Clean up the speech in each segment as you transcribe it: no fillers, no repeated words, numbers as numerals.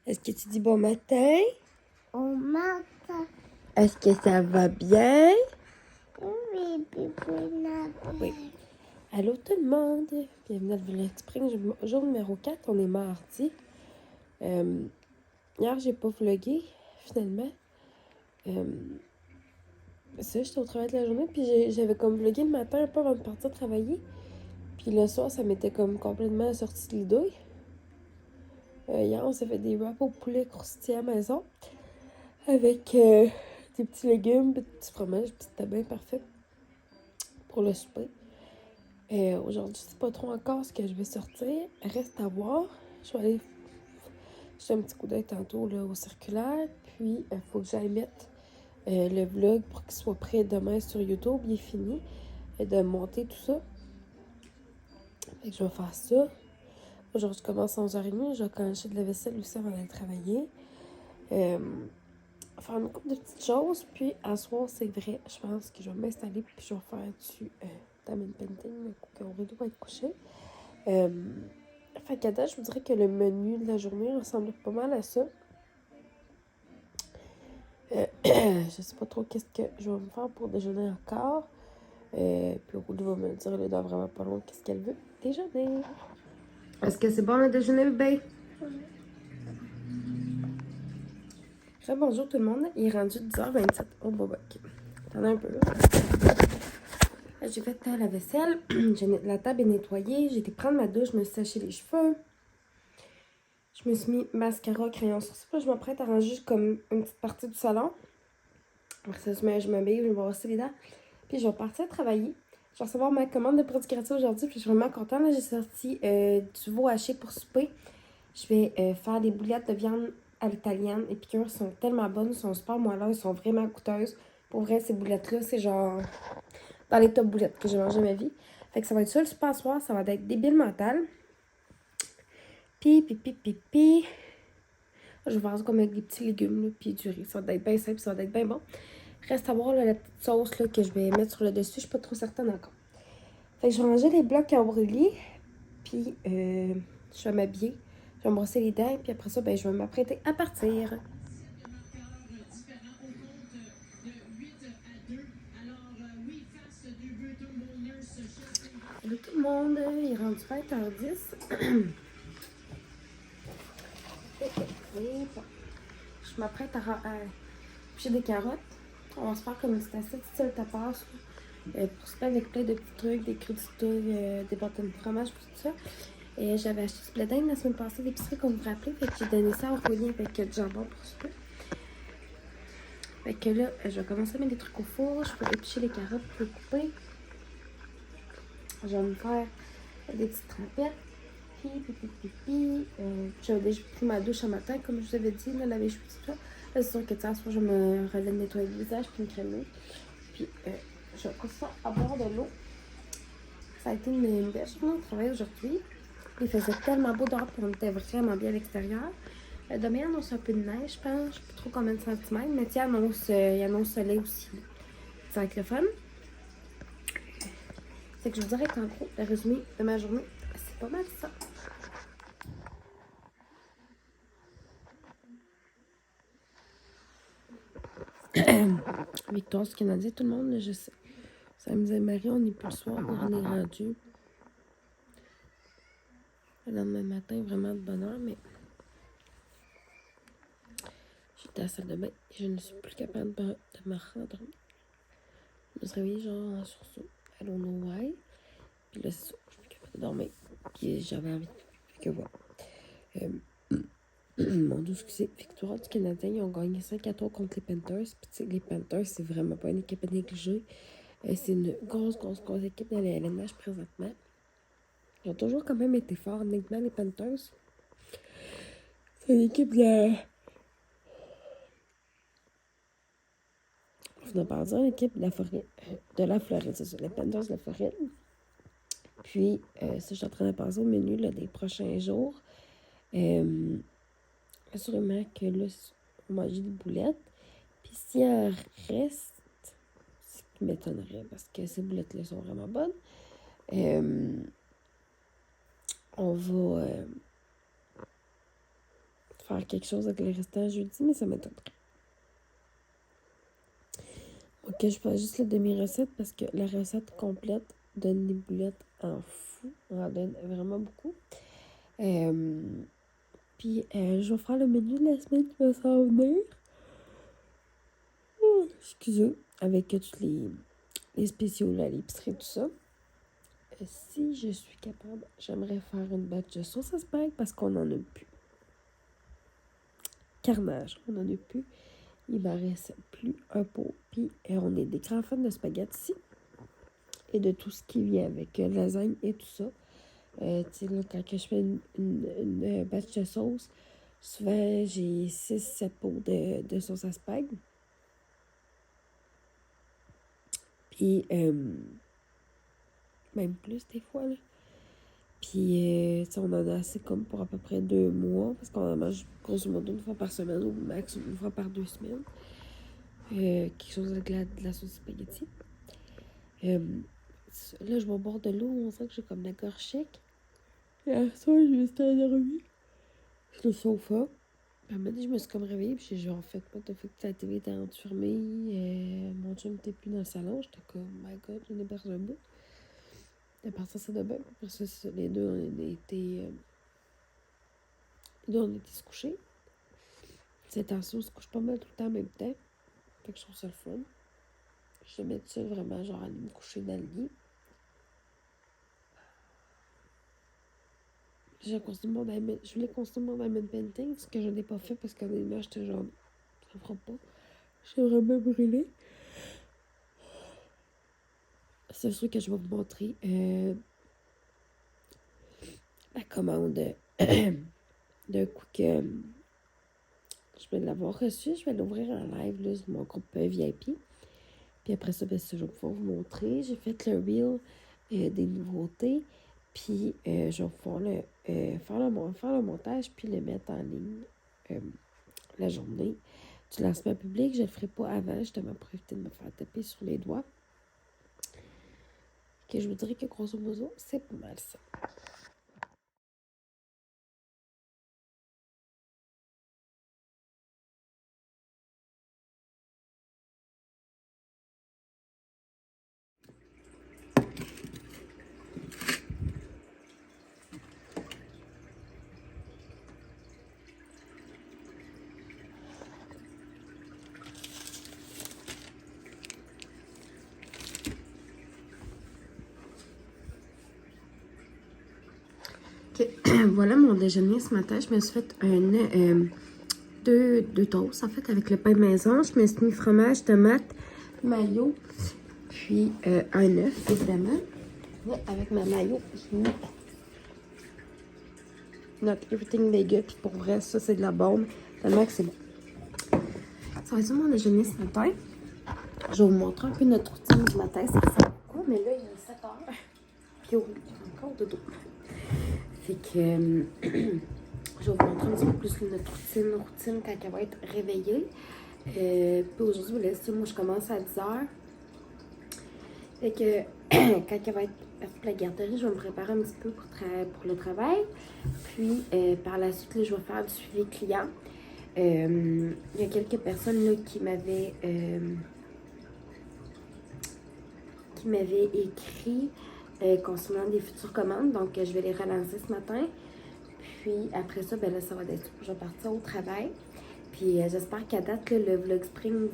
Est-ce que tu dis bon matin? Bon matin. Est-ce que ça va bien? Oui, bébé. Oui. Allô tout le monde! Bienvenue à Village Spring, jour numéro 4, on est mardi. Hier, j'ai pas vlogué, finalement. J'étais au travail de la journée, puis j'avais comme vlogué le matin un peu avant de partir travailler. Puis le soir, ça m'était comme complètement sorti de l'idée. Hier, on s'est fait des wraps au poulet croustillant à maison, avec des petits légumes, des petits fromages, puis c'était bien parfait pour le souper. Aujourd'hui, je sais pas trop encore ce que je vais sortir. Reste à voir. Je vais aller jeter un petit coup d'œil tantôt là, au circulaire. Puis, il faut que j'aille mettre le vlog pour qu'il soit prêt demain sur YouTube. Il est fini de monter tout ça. Fait que je vais faire ça. Aujourd'hui, je commence à 11h30. Je vais cancher de la vaisselle aussi avant d'aller travailler. Faire une couple de petites choses. Puis, à soir, c'est vrai, je pense que je vais m'installer. Puis, je vais faire du diamond painting. Quand Aurélie va être couché. Fait qu'à date, je vous dirais que le menu de la journée ressemble pas mal à ça. Je sais pas trop qu'est-ce que je vais me faire pour déjeuner encore. Puis Aurélie va me dire, là, dans vraiment pas long, qu'est-ce qu'elle veut déjeuner. Est-ce que c'est bon le déjeuner, bébé? Bonjour tout le monde, il est rendu 10h27. Oh, boba, ok. Attendez un peu, là. J'ai fait la vaisselle, la table est nettoyée, j'ai été prendre ma douche, je me suis séché les cheveux. Je me suis mis mascara, crayon sur ça. Je m'apprête à ranger comme une petite partie du salon. Après ça, je m'habille, je vais brosser les dents. Puis je vais partir travailler. Je vais recevoir ma commande de produits gratuits aujourd'hui. Puis je suis vraiment contente. Là, j'ai sorti du veau haché pour souper. Je vais faire des boulettes de viande à l'italienne. Les piqûres sont tellement bonnes, elles sont super moelleuses, elles sont vraiment coûteuses. Pour vrai, ces boulettes-là, c'est genre dans les top boulettes que j'ai mangé ma vie. Fait que ça va être ça le super soir. Ça va être débile mental. Puis. Je vais faire ça comme avec des petits légumes, là, puis du riz. Ça va être bien simple, ça va être bien bon. Reste à voir là, la petite sauce là, que je vais mettre sur le dessus. Je suis pas trop certaine encore. Fait que je vais ranger les blocs à brûler. Puis je vais m'habiller. Je vais me brosser les dents. Puis après ça, ben, je vais m'apprêter à partir. Hello tout le monde, il est rendu 20h10. Je m'apprête à picher des carottes. On va se faire comme une petite assiette style tapas. Pour se faire avec plein de petits trucs, des crudités, des bâtons de fromage, tout ça. Et j'avais acheté du blé d'Inde la semaine passée d'épicerie, comme vous vous rappelez. Fait que j'ai donné ça au Rolien avec du jambon pour souper. Fait que là, je vais commencer à mettre des trucs au four. Je vais éplucher les carottes pour les couper. Je vais me faire des petites trempettes. J'avais déjà pris ma douche ce matin, comme je vous avais dit, là, laver les cheveux, tout ça. Là, c'est sûr que ça, je me relève nettoyer le visage puis me crémer. Puis, je vais commencer à boire de l'eau. Ça a été une belle journée de travail aujourd'hui. Il faisait tellement beau dehors, puis on était vraiment bien à l'extérieur. Demain, il annonce un peu de neige, je pense. Je ne sais pas trop combien de centimètres, mais il annonce soleil aussi. Ça va être le fun. C'est que je vous dirais qu'en gros, le résumé de ma journée, c'est pas mal ça. Victoire du Canadien, tout le monde, là, je sais. Samedi et Marie, on n'est plus le soir, on est rendu. Le lendemain matin, vraiment de bonne heure, mais j'étais à la salle de bain et je ne suis plus capable de me rendre. Je me suis réveillée genre en sursaut. I don't know why. Puis là, c'est ça, je suis plus capable de dormir. Puis j'avais envie de... Fait que voilà. Mon Dieu, excusez. Victoire du Canadien, ils ont gagné 5-3 contre les Panthers. Puis tu sais, les Panthers, c'est vraiment pas une équipe à négliger. C'est une grosse équipe de la LNH présentement. Ils ont toujours quand même été forts, honnêtement, les Panthers. C'est une équipe de... On finit par dire l'équipe de la Floride. De la Floride, c'est ça. Les Panthers de la Floride. Puis, ça, je suis en train de penser au menu là, des prochains jours. Assurément que là, on va manger des boulettes. Puis, s'il y en reste, ce qui m'étonnerait, parce que ces boulettes-là sont vraiment bonnes, on va faire quelque chose avec le restant jeudi, mais ça m'étonnerait. Ok, je fais juste la demi-recette parce que la recette complète donne des boulettes en fou. On en donne vraiment beaucoup. Puis, je vais faire le menu de la semaine qui va s'en venir. Oh, excusez. Avec tous les spéciaux, là, l'épicerie, tout ça. Si je suis capable, j'aimerais faire une batch de sauce à spag parce qu'on en a plus. Carnage, on en a plus. Il m'en reste plus un pot. Puis, on est des grands fans de spaghetti et de tout ce qui vient avec lasagne et tout ça. Tu sais, là, quand je fais une batch de sauce, souvent, j'ai 6-7 pots de sauce à spag. Puis, même plus des fois, là. Puis, on en a assez comme pour à peu près 2 mois, parce qu'on en mange grosso modo une fois par semaine, ou max une fois par 2 semaines. Quelque chose avec de la sauce spaghetti. Là, je vais boire de l'eau, on sent que j'ai comme la gorge sec. Hier soir, je me suis endormie. Je le sofa. Puis, à un moment donné, je me suis comme réveillée, puis j'ai genre fait what the fuck, la TV était enfermée, mon chum n'était plus dans le salon. J'étais comme, my god, j'en ai perdu un bout. À partir de ça de bain. Après ça, les deux, on était se coucher. C'est temps-ci, on se couche pas mal tout le temps en même temps. Fait que je trouve ça le fun. Je mets ça vraiment, genre, aller me coucher dans le lit. Je voulais construire mon diamond painting, ce que je n'ai pas fait parce qu'honnêtement, j'étais genre, ça fera pas. J'ai vraiment brûlé. C'est sûr que je vais vous montrer la commande d'un coup que je vais l'avoir reçue. Je vais l'ouvrir en live là, sur mon groupe VIP. Puis après ça, je vais pouvoir vous montrer. J'ai fait le reel des nouveautés. Puis je vais pouvoir faire le montage puis le mettre en ligne la journée du lancement public. Je ne le ferai pas avant, justement, pour éviter de me faire taper sur les doigts. Que je vous dirais que grosso modo, c'est pas mal ça. Okay. Voilà mon déjeuner ce matin. Je me suis fait deux toasts, en fait, avec le pain maison. Je me suis mis fromage, tomate, mayo, puis un œuf, évidemment. Mais avec ma mayo, j'ai mis notre everything vegan. Puis pour vrai, ça, c'est de la bombe. Tellement que c'est bon. Ça va être mon déjeuner ce matin. Je vais vous montrer un peu notre routine du matin. Ça ressemble à quoi? Mais là, il est 7 heures. Puis oh, j'ai encore dodo. Fait que je vais vous montrer un petit peu plus notre routine quand elle va être réveillée. Puis aujourd'hui, moi je commence à 10h. Fait que quand elle va être à la garderie, je vais me préparer un petit peu pour le travail. Puis par la suite, là, je vais faire du suivi client. Il y a quelques personnes là, qui m'avaient écrit concernant des futures commandes. Donc, je vais les relancer ce matin. Puis, après ça, ben là, ça va être... Je vais partir au travail. Puis, j'espère qu'à date, là, le Vlog Spring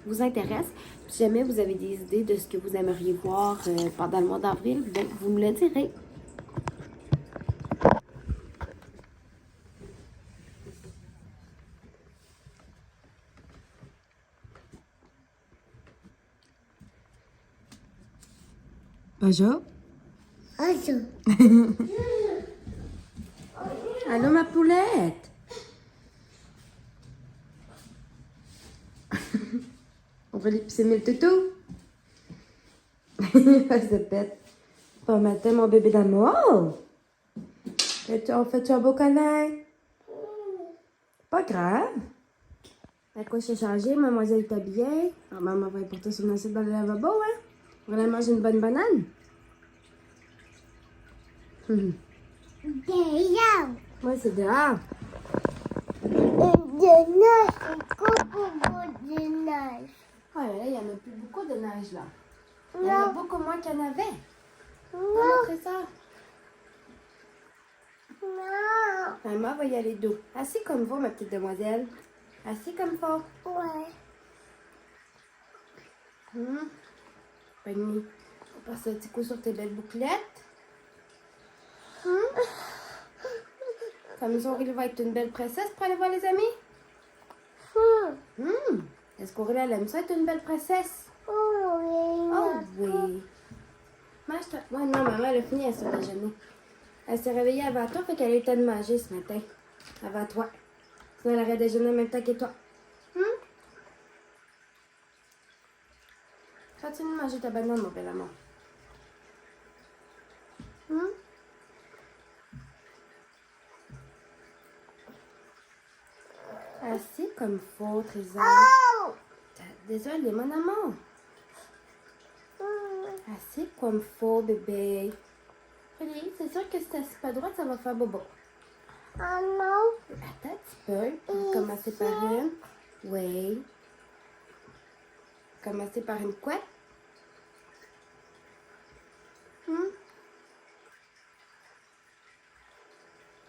vous intéresse. Si jamais vous avez des idées de ce que vous aimeriez voir pendant le mois d'avril, ben, vous me le direz. Bonjour. Bonjour. Allô, ma poulette. On va l'épicer le toutou. C'est bête. Bon matin, mon bébé d'amour. On fait un beau câlin? Pas grave. À quoi j'ai changé? Mademoiselle est habillée. Alors, maman va porter son assiette dans le lavabo, hein? On va aller manger une bonne banane. Dehors. Ouais, c'est dehors. neige, beaucoup de neige. Ouais, mais là, il n'y en a plus beaucoup de neige, là. Il y en a Non, beaucoup moins qu'il y en avait. non, C'est ça. non. Maman va y aller d'eau. Assis comme vous, ma petite demoiselle. Assis comme fort. Ouais. Bonne nuit. On passe un petit coup sur tes belles bouclettes. Comme ça, Aurélie va être une belle princesse pour aller voir les amis. Est-ce qu'Aurélie, elle aime ça être une belle princesse? Oh oui. Mange-toi. Ouais, non, maman, elle a fini à son déjeuner. Elle s'est réveillée avant toi, fait qu'elle a eu le temps de manger ce matin. Avant toi. Sinon, elle aurait déjeuné en même temps que toi. Continue de manger ta banane, mon bel amour. Assis comme faux, Trésor. Désolée, mon amour. Assis comme faux, bébé. Aurélie, c'est sûr que si t'es assis pas droite, ça va faire bobo. Ah non. Attends un petit peu. On va commencer par une. Oui. Commencer par une couette.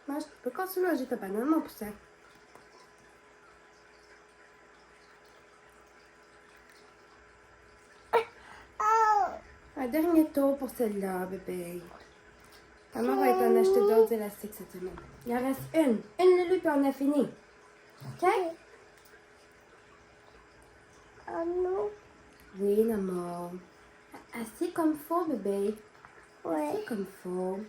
Mange, tu peux continuer à manger ta banane, mon poussin. Un dernier tour pour celle-là, bébé. Maman va en acheter d'autres élastiques cette semaine. Il en reste une. Une, Lulu, puis on a fini. OK? Ah non. Oui, maman. Assis comme faux, bébé. Ouais. Assis comme faux.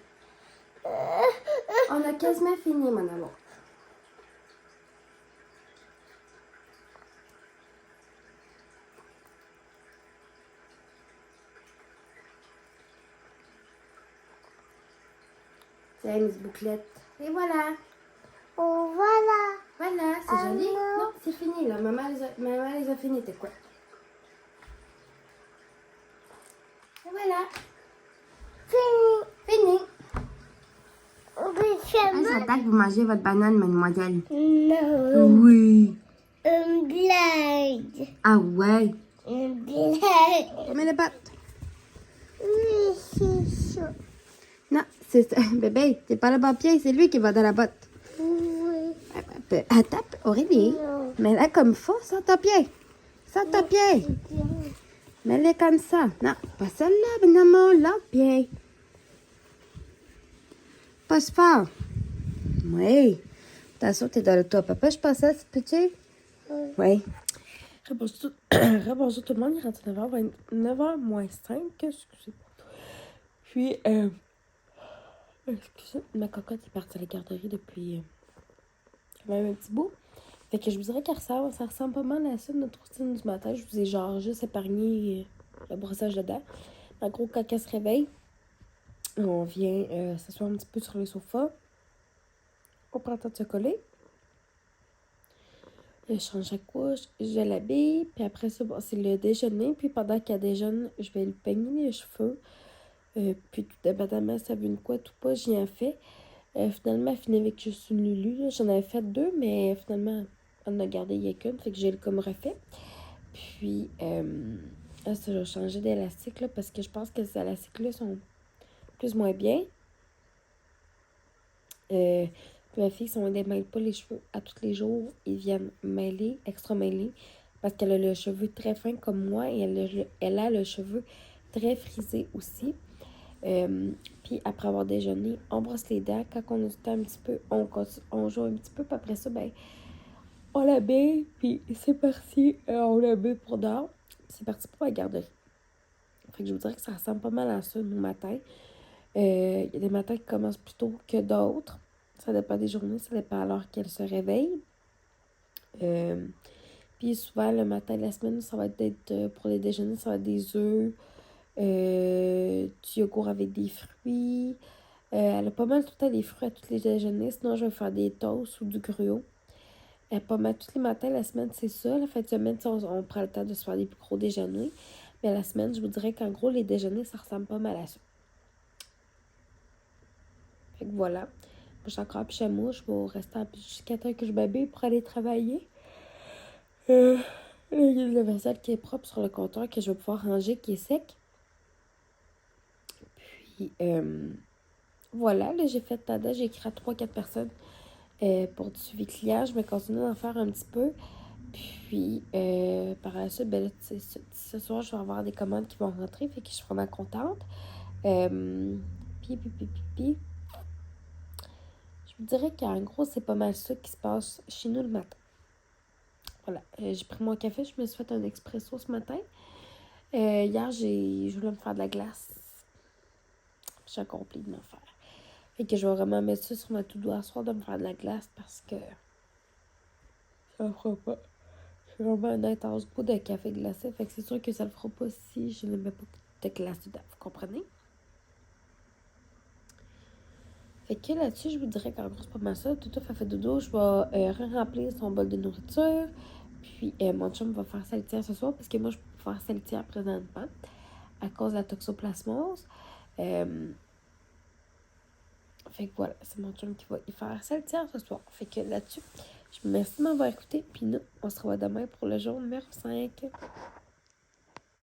On a quasiment fini, mon amour. Tiens, Miss Bouclette. Et voilà. Oh voilà. Voilà, c'est joli. non. Non, c'est fini, là. Maman les a fini, tes quoi. Et voilà. Fini. Fini. Oui, c'est J'attends que vous mangez votre banane, mademoiselle. Non. Oui. Une blague. Ah ouais. Une blague. Mets les pattes. Oui, c'est chaud. Non, c'est ça. Bébé, c'est pas le bon pied, c'est lui qui va dans la botte. Oui. Attends, Aurélie. Non. Mets-la comme faux, sans ton pied. Sans ton pied. Mets-les comme ça. Non, pas celle-là, ben non, l'autre pied. Passe fort. Oui. Attention, t'es dans le toit. Papa, je passe ça, c'est petit? Oui. Rebonjour tout le monde, il est rendu 9h moins 5, excusez. Puis, excusez, ma cocotte est partie à la garderie depuis quand même un petit bout. Fait que je vous dirais ça ressemble pas mal à ça, notre routine du matin. Je vous ai genre juste épargné le brossage de dents. En gros, quand elle se réveille, on vient s'asseoir un petit peu sur le sofa. On prend le temps de se coller. Je change sa couche, je l'habille, puis après ça, bon, c'est le déjeuner. Puis pendant qu'elle déjeune, je vais lui peigner les cheveux. Puis tout dépendamment si elle veut une couette ou pas, j'y ai fait. Finalement, elle finit avec juste une Lulu. Là. J'en avais fait deux, mais finalement, on a gardé il y a qu'une. Fait que j'ai comme refait. Puis, là, ça, je vais changer d'élastique là, parce que je pense que ces élastiques-là sont plus ou moins bien. Puis ma fille, si on ne démêle pas les cheveux à tous les jours, ils viennent mêler, extra mêler, parce qu'elle a le cheveu très fin comme moi et elle a le cheveu très frisé aussi. Puis après avoir déjeuné, on brosse les dents. Quand on a du temps un petit peu, on joue un petit peu. Puis après ça, ben, on l'habille. Puis c'est parti. On l'habille pour dehors. C'est parti pour la garderie. Fait que je vous dirais que ça ressemble pas mal à ça, nos matins. Il y a des matins qui commencent plus tôt que d'autres. Ça dépend des journées, ça dépend à l'heure qu'elle se réveille. Puis souvent, le matin de la semaine, ça va être pour les déjeuners, ça va être des œufs, du yogourt avec des fruits. Elle a pas mal tout le temps des fruits à tous les déjeuners. Sinon, je vais faire des toasts ou du gruau. Elle a pas mal tous les matins, la semaine, c'est ça. La fin de semaine, on prend le temps de se faire des plus gros déjeuners. Mais la semaine, je vous dirais qu'en gros, les déjeuners, ça ressemble pas mal à ça. Fait que voilà. Je suis encore en pyjama, je vais rester jusqu'à temps que je m'habille pour aller travailler. Il y a de la vaisselle qui est propre sur le comptoir que je vais pouvoir ranger, qui est sec. Puis, voilà, là, j'ai fait tada, j'ai écrit à 3-4 personnes pour du suivi client. Je vais continuer d'en faire un petit peu. Puis, par la suite, ben là, ce soir, je vais avoir des commandes qui vont rentrer, fait que je suis vraiment contente. Puis, je vous dirais qu'en gros, c'est pas mal ça qui se passe chez nous le matin. Voilà, j'ai pris mon café, je me suis fait un expresso ce matin. Hier, je voulais me faire de la glace. J'ai accompli de m'en faire. Fait que je vais vraiment mettre ça sur ma to-do à soir de me faire de la glace parce que ça le fera pas. J'ai vraiment un intense goût de café glacé. Fait que c'est sûr que ça le fera pas si je ne mets pas de glace dedans. Vous comprenez? Fait que là-dessus, je vous dirais qu'en gros, c'est pas mal ça. Tout a fait dodo. Je vais remplir son bol de nourriture. Puis, mon chum va faire sa litière ce soir parce que moi, je peux faire sa litière présentement à cause de la toxoplasmose. Fait que voilà, c'est mon chum qui va y faire sa litière ce soir. Fait que là-dessus, je vous remercie de m'avoir écouté. Puis nous, on se revoit demain pour le jour numéro 5.